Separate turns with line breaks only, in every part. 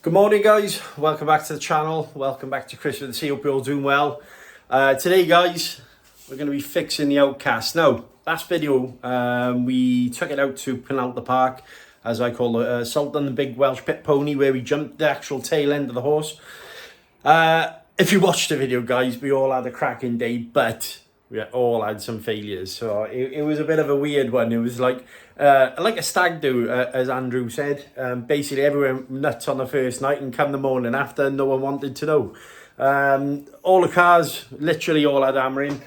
Good morning, guys. Welcome back to the channel. Welcome back to Chris with the Sea. Hope you're all doing well. Today, guys, we're going to be fixing the Outcast. Now, last video, we took it out to Penallta Park, as I call it, Sultan the Big Welsh Pit Pony, where we jumped the actual tail end of the horse. If you watched the video, guys, we all had a cracking day, but we all had some failures. So it was a bit of a weird one. It was like a stag do, as Andrew said. Basically, everyone went nuts on the first night, and come the morning after, no one wanted to know. All the cars literally all had hammering.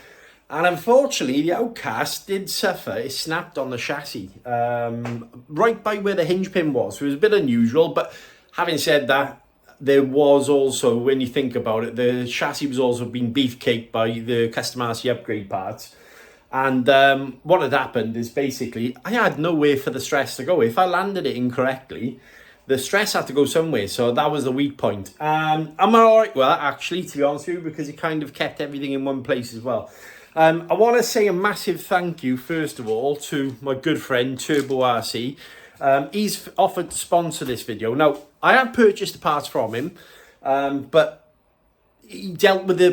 And unfortunately, the Outcast did suffer. It snapped on the chassis, right by where the hinge pin was. So it was a bit unusual, but having said that, there was also, when you think about it, the chassis was also being beefcaked by the custom RC upgrade parts. And what had happened is basically, I had nowhere for the stress to go. If I landed it incorrectly, the stress had to go somewhere. So that was the weak point. I'm all right with that, actually, to be honest with you, because it kind of kept everything in one place as well. I want to say a massive thank you, first of all, to my good friend, Turbo RC. He's offered to sponsor this video. Now, I have purchased the parts from him, but he dealt with the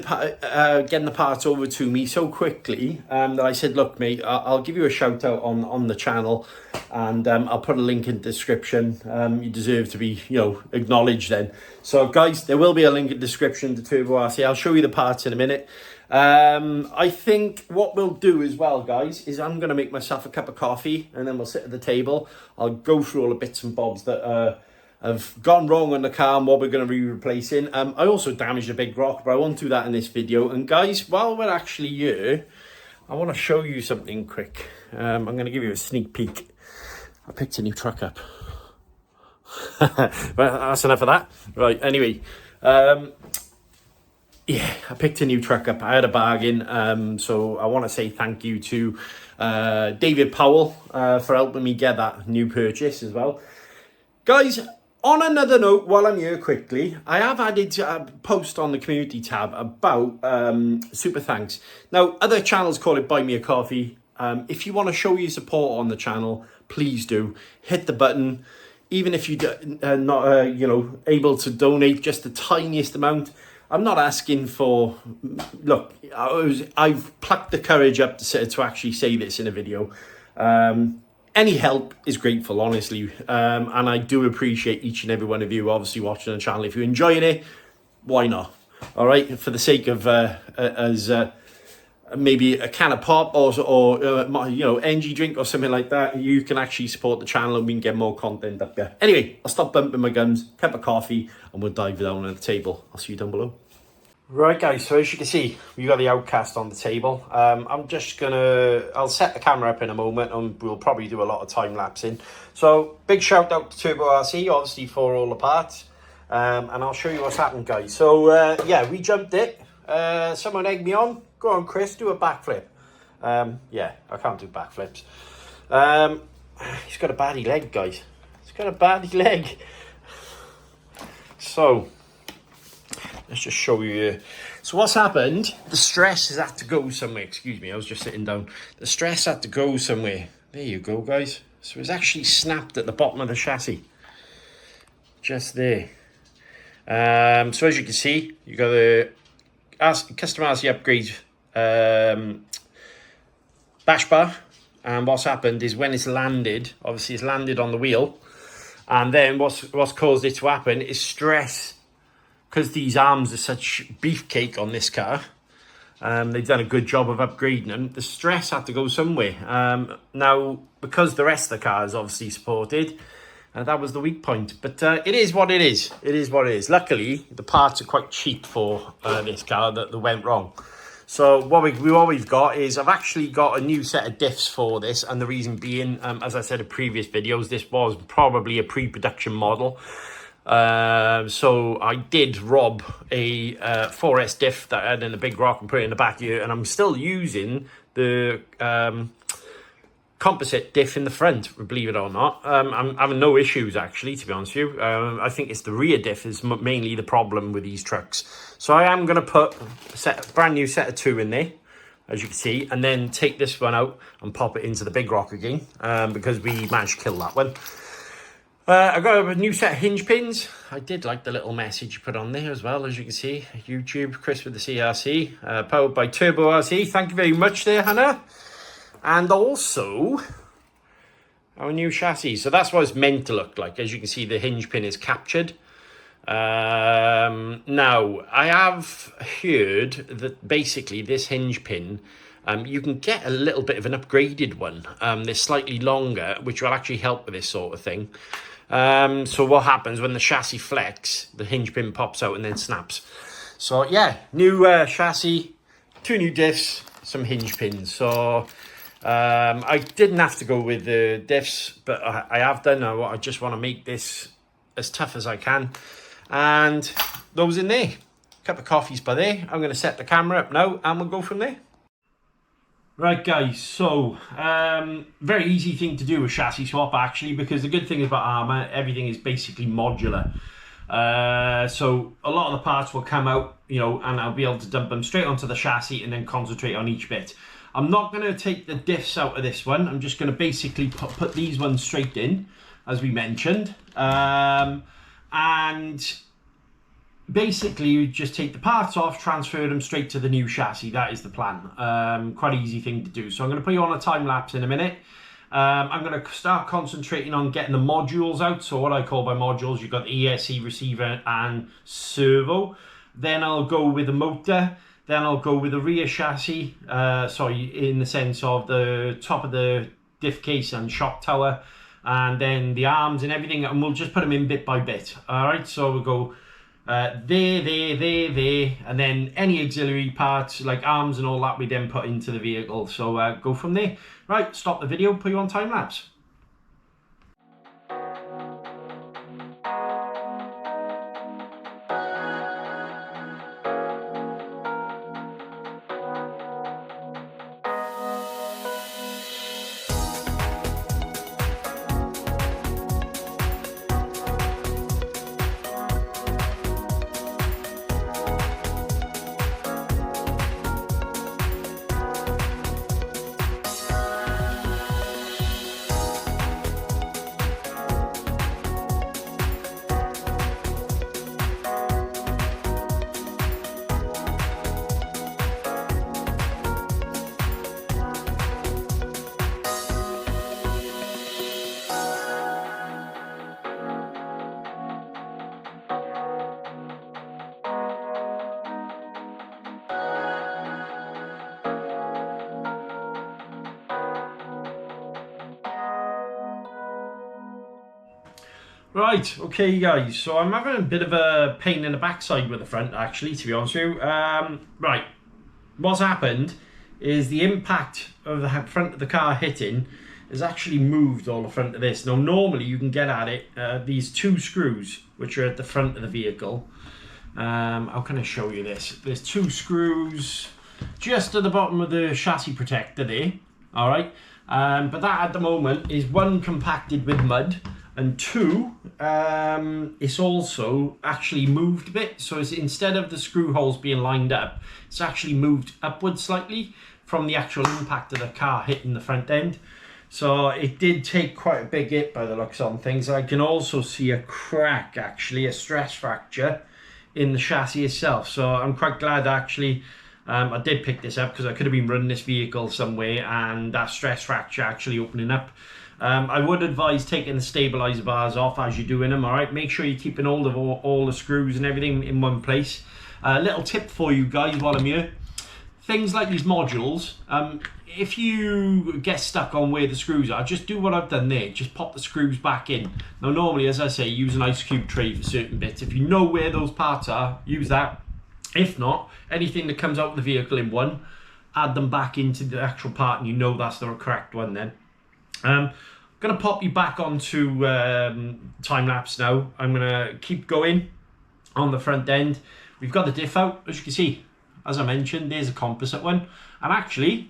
getting the parts over to me so quickly that I said, look, mate, I'll give you a shout out on the channel, and I'll put a link in the description. You deserve to be, acknowledged then. So, guys, there will be a link in the description to Turbo RC. I'll show you the parts in a minute. I think what we'll do as well, guys, is I'm going to make myself a cup of coffee, and then we'll sit at the table. I'll go through all the bits and bobs that have gone wrong on the car and what we're going to be replacing. I also damaged a big rock, but I won't do that in this video. And guys, while we're actually here, I want to show you something quick. I'm going to give you a sneak peek. I picked a new truck up. Well, that's enough of that. Right, anyway. Yeah, I picked a new truck up. I had a bargain, so I want to say thank you to David Powell for helping me get that new purchase as well. Guys, on another note, while I'm here quickly, I have added a post on the community tab about super thanks. Now, other channels call it Buy Me a Coffee. If you want to show your support on the channel, please do. Hit the button. Even if you're not, able to donate just the tiniest amount, I'm not asking for, look, I've plucked the courage up to actually say this in a video. Any help is grateful, honestly. And I do appreciate each and every one of you obviously watching the channel. If you're enjoying it, why not? All right, for the sake of maybe a can of pop or energy drink or something like that, you can actually support the channel and we can get more content up there. Anyway, I'll stop bumping my gums, cup of coffee, and we'll dive down at the table. I'll see you down below. Right, guys, so as you can see, we got the Outcast on the table. I'll set the camera up in a moment, and we'll probably do a lot of time lapsing. So big shout out to Turbo RC, obviously, for all the parts. And I'll show you what's happened, guys. So yeah, we jumped it. Someone egged me on. Go on, Chris, do a backflip. Yeah, I can't do backflips. He's got a baddie leg, guys. He's got a baddie leg. So let's just show you. So what's happened? The stress has had to go somewhere. Excuse me, I was just sitting down. The stress had to go somewhere. There you go, guys. So it's actually snapped at the bottom of the chassis. Just there. So as you can see, you got the custom RC upgrade bash bar, and what's happened is when it's landed, obviously it's landed on the wheel, and then what's caused it to happen is stress, because these arms are such beefcake on this car. They've done a good job of upgrading them. The stress had to go somewhere. Now, because the rest of the car is obviously supported, that was the weak point, but it is what it is. It is what it is. Luckily, the parts are quite cheap for this car that went wrong. So what we've got is, I've actually got a new set of diffs for this, and the reason being, as I said in previous videos, this was probably a pre-production model. So I did rob a 4S diff that I had in a big rock and put it in the back here, and I'm still using the composite diff in the front, believe it or not. I'm having no issues, actually, to be honest with you. I think it's the rear diff is mainly the problem with these trucks. So I am going to put a brand new set of 2 in there, as you can see, and then take this one out and pop it into the big rock again, because we managed to kill that one. I got a new set of hinge pins. I did like the little message you put on there as well, as you can see. YouTube, Chris with the CRC, powered by Turbo RC. Thank you very much there, Hannah. And also our new chassis. So that's what it's meant to look like. As you can see, the hinge pin is captured. Now, I have heard that basically this hinge pin, you can get a little bit of an upgraded one. They're slightly longer, which will actually help with this sort of thing. So what happens when the chassis flex, the hinge pin pops out and then snaps. So yeah, new chassis, 2 new diffs, some hinge pins. So I didn't have to go with the diffs, but I have done. I just want to make this as tough as I can. And those in there. Cup of coffees by there. I'm going to set the camera up now and we'll go from there. Right guys, so very easy thing to do with chassis swap actually, because the good thing about Arrma, everything is basically modular. So a lot of the parts will come out, you know, and I'll be able to dump them straight onto the chassis and then concentrate on each bit. I'm not going to take the diffs out of this one. I'm just going to basically put these ones straight in, as we mentioned. And basically you just take the parts off, transfer them straight to the new chassis. That is the plan. Quite an easy thing to do. So I'm going to put you on a time lapse in a minute. I'm going to start concentrating on getting the modules out. So what I call by modules, you've got the ESC receiver and servo. Then I'll go with the motor. Then I'll go with the rear chassis. Sorry, in the sense of the top of the diff case and shock tower. And then the arms and everything. And we'll just put them in bit by bit. All right, so we'll go there, and then any auxiliary parts like arms and all that we then put into the vehicle. So go from there. Right, stop the video, put you on time lapse. Right, okay guys, so I'm having a bit of a pain in the backside with the front actually, to be honest with you. Right, what's happened is the impact of the front of the car hitting has actually moved all the front of this. Now normally you can get at it, these 2 screws which are at the front of the vehicle. How can I show you this? There's 2 screws just at the bottom of the chassis protector there, alright? But that at the moment is 1 compacted with mud, and 2, it's also actually moved a bit. So it's, instead of the screw holes being lined up, it's actually moved upwards slightly from the actual impact of the car hitting the front end. So it did take quite a big hit by the looks on things. I can also see a crack, actually, a stress fracture in the chassis itself. So I'm quite glad actually I did pick this up, because I could have been running this vehicle somewhere and that stress fracture actually opening up. I would advise taking the stabilizer bars off as you're doing them, alright? Make sure you're keeping hold of all the screws and everything in one place. Little tip for you guys while I'm here. Things like these modules, if you get stuck on where the screws are, just do what I've done there. Just pop the screws back in. Now normally, as I say, use an ice cube tray for certain bits. If you know where those parts are, use that. If not, anything that comes out of the vehicle in one, add them back into the actual part and you know that's the correct one then. I'm going to pop you back onto time-lapse now. I'm going to keep going on the front end. We've got the diff out, as you can see. As I mentioned, there's a composite one. And actually,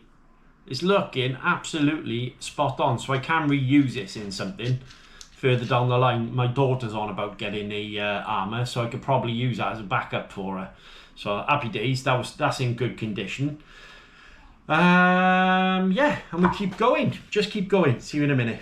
it's looking absolutely spot on. So I can reuse this in something further down the line. My daughter's on about getting a Arrma, so I could probably use that as a backup for her. So happy days, that's in good condition. Yeah, and we'll keep going. Just keep going. See you in a minute.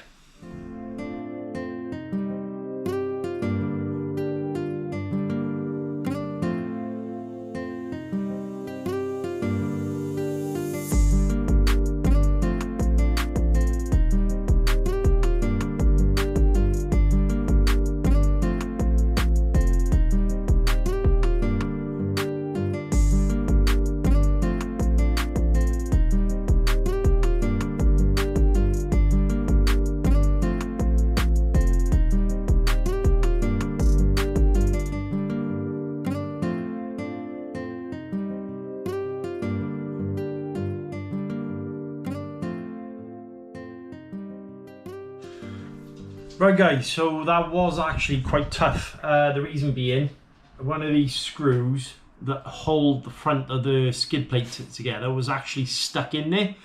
Right guys, so that was actually quite tough. The reason being, one of these screws that hold the front of the skid plate together was actually stuck in there.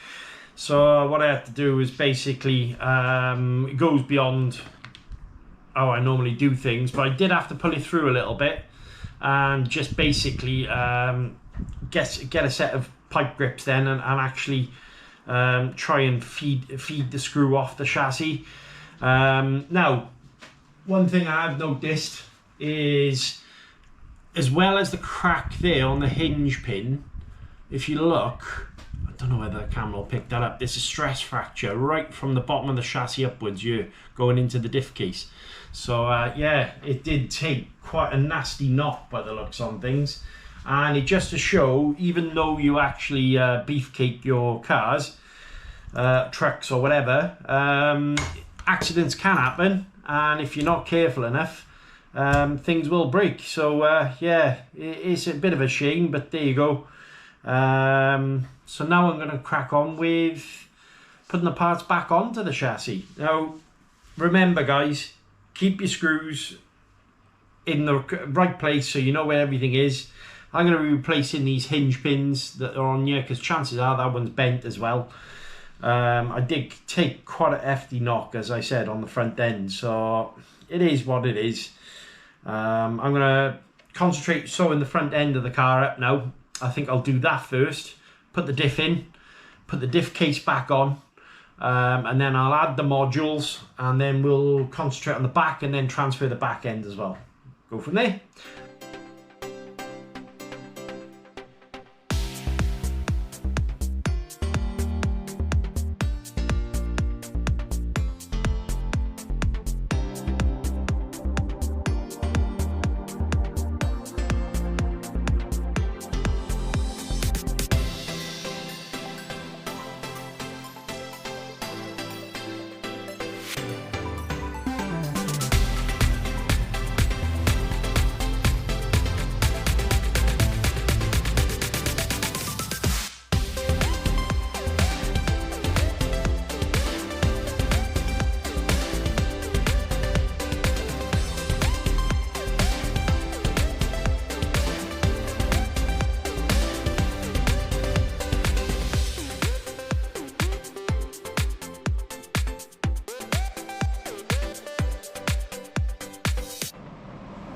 So what I had to do is basically, it goes beyond how I normally do things, but I did have to pull it through a little bit and just basically get a set of pipe grips then and actually try and feed the screw off the chassis. Now, one thing I have noticed is, as well as the crack there on the hinge pin, if you look, I don't know whether the camera will pick that up, there's a stress fracture right from the bottom of the chassis upwards here, going into the diff case. So yeah, it did take quite a nasty knock by the looks on things. And it just to show, even though you actually beefcake your cars, trucks or whatever, accidents can happen, and if you're not careful enough, things will break. So yeah, it's a bit of a shame, but there you go. So now I'm going to crack on with putting the parts back onto the chassis. Now remember guys, keep your screws in the right place so you know where everything is. I'm going to be replacing these hinge pins that are on here because chances are that one's bent as well. I did take quite a hefty knock, as I said, on the front end, so it is what it is. I'm going to concentrate sewing the front end of the car up now. I think I'll do that first, put the diff in, put the diff case back on, and then I'll add the modules, and then we'll concentrate on the back and then transfer the back end as well. Go from there.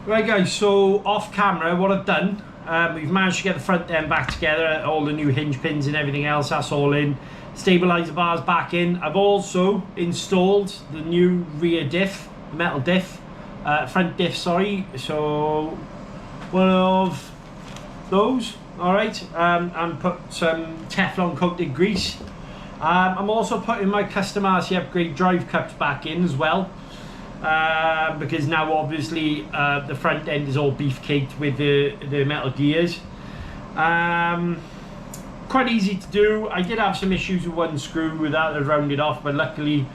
Right guys, so off camera what I've done, we've managed to get the front end back together, all the new hinge pins and everything else, that's all in. Stabilizer bars back in. I've also installed the new rear diff, metal diff, front diff, sorry, so one of those, alright, and put some Teflon coated grease. I'm also putting my custom RC upgrade drive cups back in as well. Because now obviously the front end is all beefcaked with the metal gears. Quite easy to do. I did have some issues with one screw with that, I rounded off, but luckily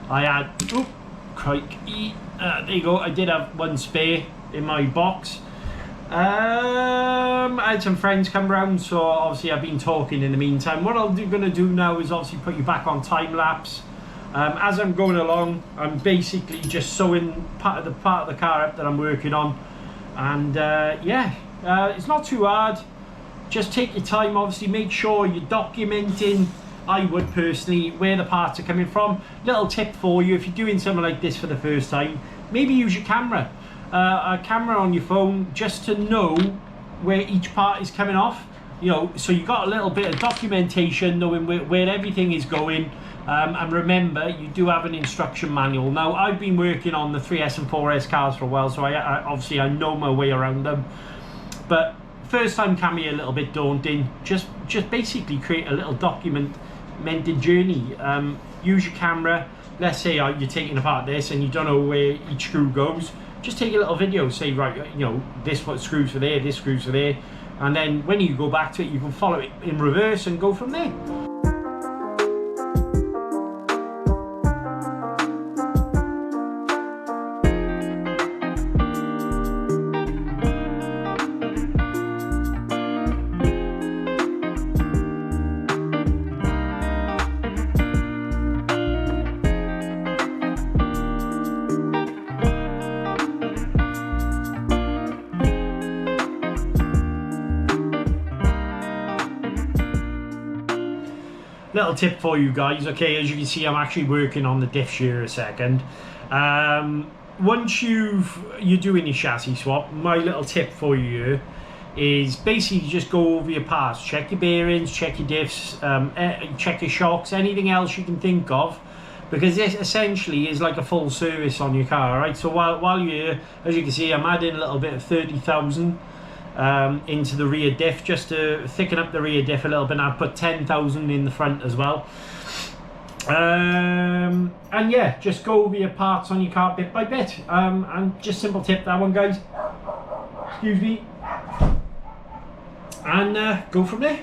I had, oh, crikey, there you go, I did have one spare in my box. I had some friends come round, so obviously I've been talking in the meantime. What I'm going to do now is obviously put you back on time lapse. As I'm going along, I'm basically just sewing part of the car up that I'm working on, and yeah, it's not too hard. Just take your time. Obviously, make sure you're documenting. I would personally where the parts are coming from. Little tip for you: if you're doing something like this for the first time, maybe use your camera, a camera on your phone, just to know where each part is coming off. You know, so you got a little bit of documentation, knowing where everything is going. And remember, you do have an instruction manual. Now, I've been working on the 3S and 4S cars for a while, so I obviously I know my way around them. But first time can be a little bit daunting. Just basically create a little documented journey. Use your camera. Let's say you're taking apart this and you don't know where each screw goes. Just take a little video. Say, right, you know, this what screws for there, this screws for there, and then when you go back to it, you can follow it in reverse and go from there. little tip for you guys. Okay, as you can see, I'm actually working on the diff shear a second. Once you're doing your chassis swap, my little tip for you is basically just go over your parts, check your bearings, check your diffs, check your shocks, anything else you can think of, because this essentially is like a full service on your car, right? So while you're here, as you can see, I'm adding a little bit of 30,000 into the rear diff just to thicken up the rear diff a little bit. And I've put 10,000 in the front as well. And yeah, just go over your parts on your car bit by bit. And just simple tip that one, guys. Excuse me. And go from there.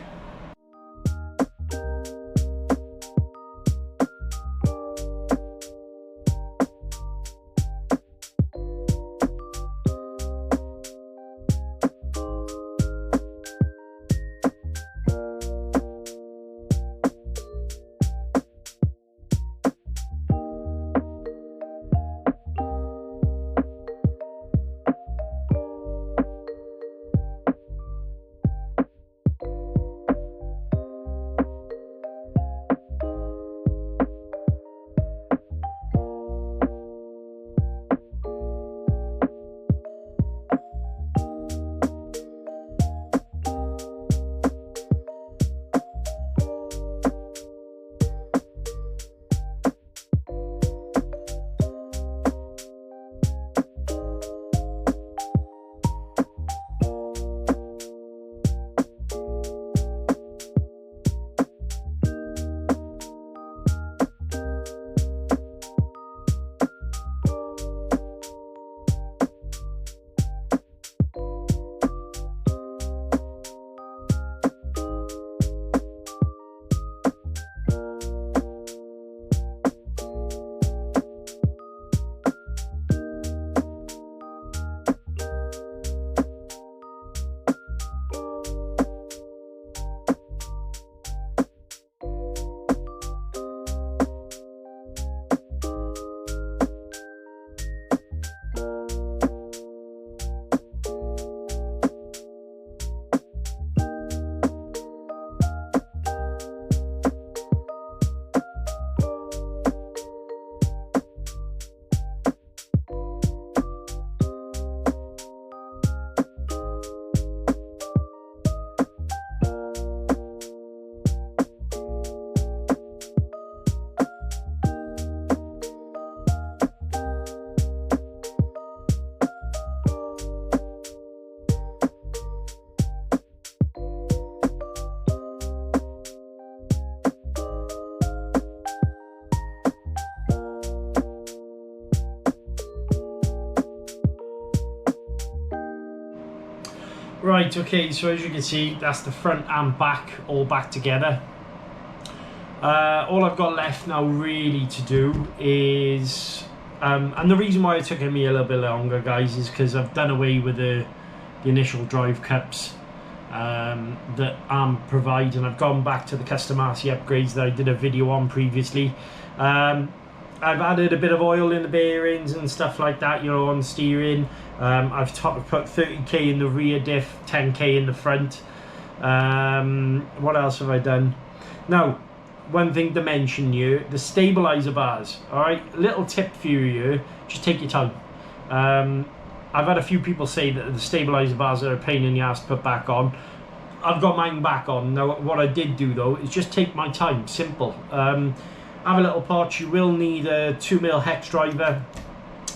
Right, okay, so as you can see, that's the front and back all back together. All I've got left now really to do is, and the reason why it took me a little bit longer, guys, is because I've done away with the initial drive cups that Arrma provides, and I've gone back to the custom RC upgrades that I did a video on previously. I've added a bit of oil in the bearings and stuff like that, you know, on steering. I've put 30k in the rear diff, 10k in the front. What else have I done? Now, one thing to mention here, the stabilizer bars. Alright, little tip for you here, just take your time. I've had a few people say that the stabilizer bars are a pain in the ass to put back on. I've got mine back on. Now, what I did do though is just take my time, simple. Have a little pot. You will need a 2mm hex driver,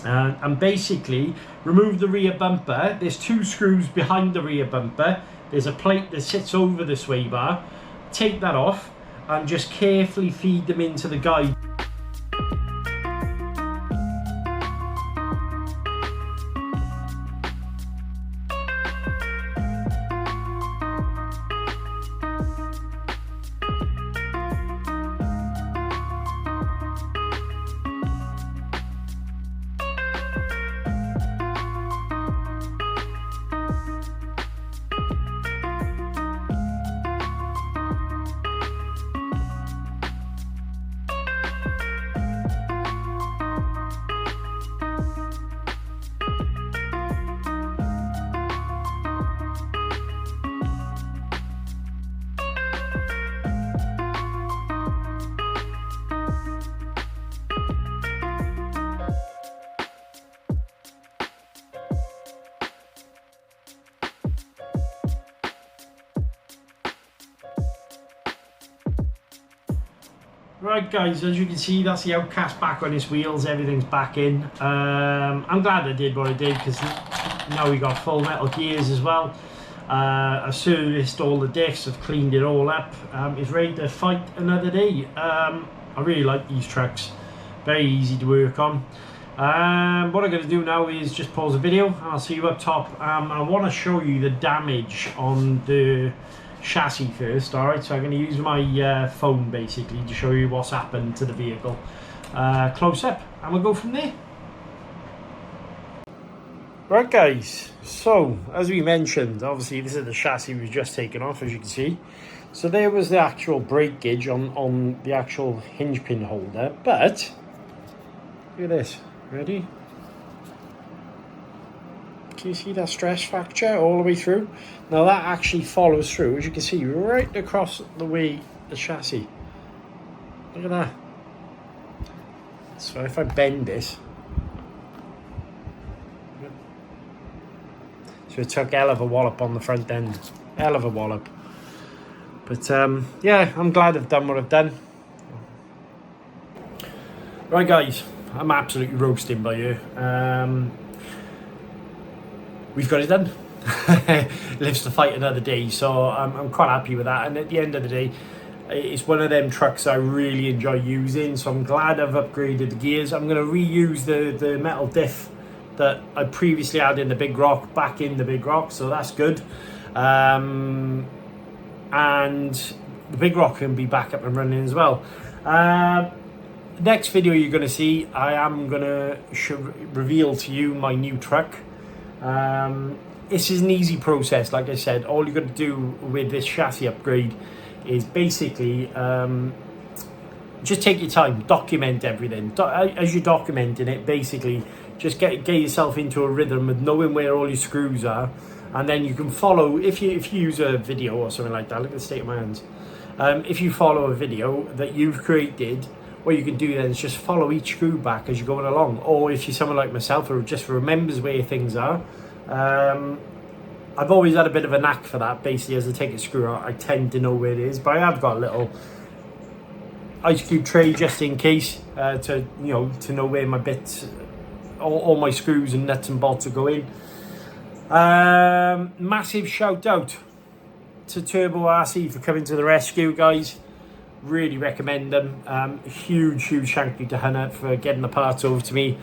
and basically remove the rear bumper. There's two screws behind the rear bumper. There's a plate that sits over the sway bar. Take that off and just carefully feed them into the guide. Right guys, as you can see, that's the Outcast back on its wheels, everything's back in. I'm glad I did what I did, because now we got full metal gears as well. I've serviced all the diffs, I've cleaned it all up. It's ready to fight another day. I really like these trucks, very easy to work on. What I'm going to do now is just pause the video and I'll see you up top. I want to show you the damage on the chassis first. Alright, so I'm going to use my phone basically to show you what's happened to the vehicle close up, and we'll go from there. Right guys, so as we mentioned, obviously this is the chassis we've just taken off, as you can see. So there was the actual brake gauge on the actual hinge pin holder, but look at this. Ready? Can you see that stress fracture all the way through? Now that actually follows through, as you can see, right across the way the chassis. Look at that. So if I bend this, so it took hell of a wallop on the front end, hell of a wallop. But yeah, I'm glad I've done what I've done. Right guys, I'm absolutely roasting by you. We've got it done. Lives to fight another day, so I'm quite happy with that. And at the end of the day, it's one of them trucks I really enjoy using, so I'm glad I've upgraded the gears. I'm going to reuse the metal diff that I previously had in the Big Rock back in the Big Rock, so that's good. And the Big Rock can be back up and running as well. Next video you're going to see, I am going to reveal to you my new truck. This is an easy process, like I said. All you've got to do with this chassis upgrade is basically just take your time, document everything. As you're documenting it, basically just get yourself into a rhythm of knowing where all your screws are, and then you can follow, if you use a video or something like that. Look at the state of my hands. If you follow a video that you've created, what you can do then is just follow each screw back as you're going along. Or if you're someone like myself who just remembers where things are, I've always had a bit of a knack for that. Basically, as I take a screw out, I tend to know where it is. But I have got a little ice cube tray just in case, to know where my bits, all my screws and nuts and bolts are going. Massive shout out to Turbo RC for coming to the rescue, guys. Really recommend them. Huge thank you to Hannah for getting the parts over to me.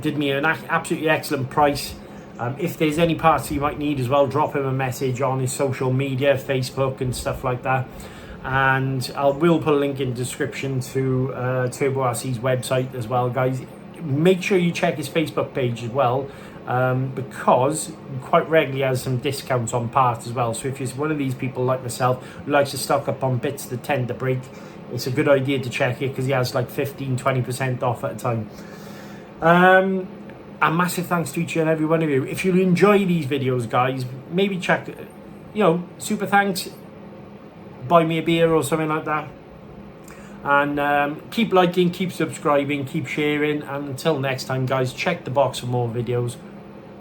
Did me an absolutely excellent price. If there's any parts you might need as well, drop him a message on his social media, Facebook and stuff like that. And I will put a link in the description to Turbo RC's website as well, guys. Make sure you check his Facebook page as well, because quite regularly has some discounts on parts as well. So if you're one of these people like myself who likes to stock up on bits that tend to break, it's a good idea to check it, because he has like 15-20% off at a time. And massive thanks to each and every one of you. If you enjoy these videos, guys, maybe check, super thanks, buy me a beer or something like that. And keep liking, keep subscribing, keep sharing. And until next time, guys, check the box for more videos.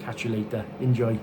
Catch you later. Enjoy.